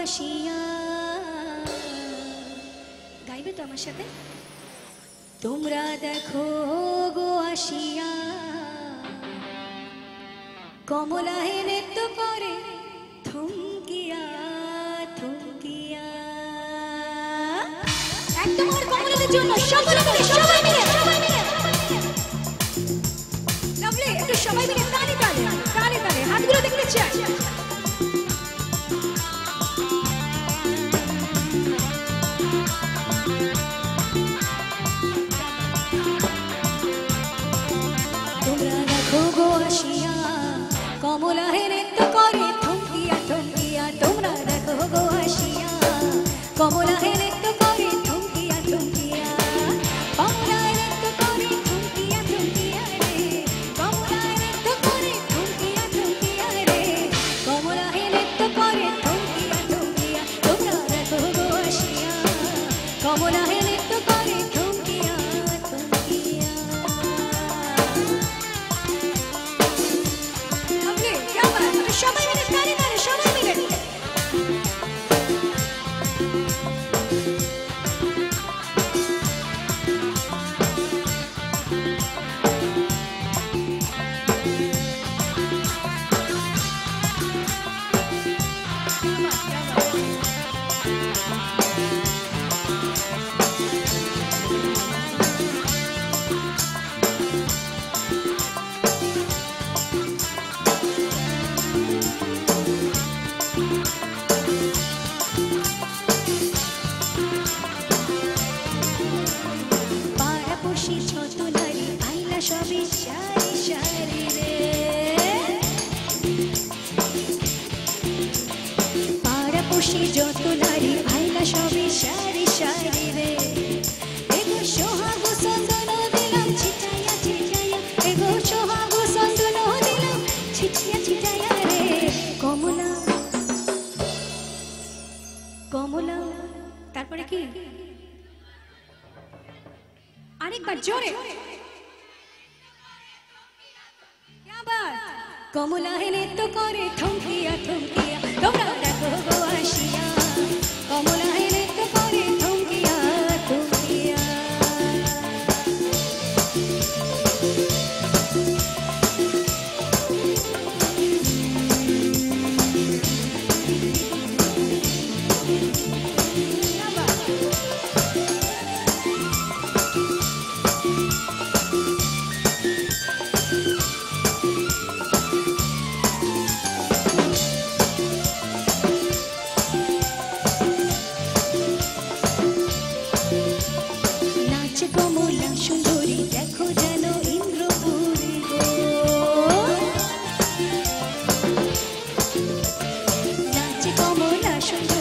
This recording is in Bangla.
আসিয়া গাইবে তো আমার সাথে তোমরা দেখো গো আসিয়া কমলা হেনে তো করে থমকিয়া থমকিয়া একদম আমার কমলাদের জন্য সবাই মিলে লাভলি একটু সবাই মিলে তালে তালে তালে তালে হাতগুলো দেখতে চাই তোমরা দেখো গো আসিয়া কমলা হেনে তো করে থমকিয়া থমকিয়া তোমরা দেখো গো আসিয়া কমলা হেনে তো করে থমকিয়া থমকিয়া কমলা হেনে তো করে থমকিয়া থমকিয়া রে কমলা হেনে তো করে থমকিয়া থমকিয়া রে কমলা হেনে তো করে থমকিয়া থমকিয়া তোমরা দেখো গো আসিয়া কমলা হেনে তো করে থমকিয়া থমকিয়া সবাই মিলে তালে তালে সবাই মিলে সবই সারি সারি রে পাড়াপড়শি যত নারী আইলা সবই সারি সারি রে এগো সোহাগ চন্দন দিলাম ছিটাইয়া ছিটাইয়া এগো সোহাগ চন্দন দিলাম ছিটিয়া ছিটাইয়া রে কমলা কমলা তারপরে কি আরেকবার জোরে কমলা হেনে তো করে থমকিয়া থমকিয়া তোমরা দেখো গো আসিয়া কমলা হেনে তো করে থমকিয়া থমকিয়া কমলা সুন্দরী দেখো যেন ইন্দ্রপুরী গো নাচে কমলা সুন্দরী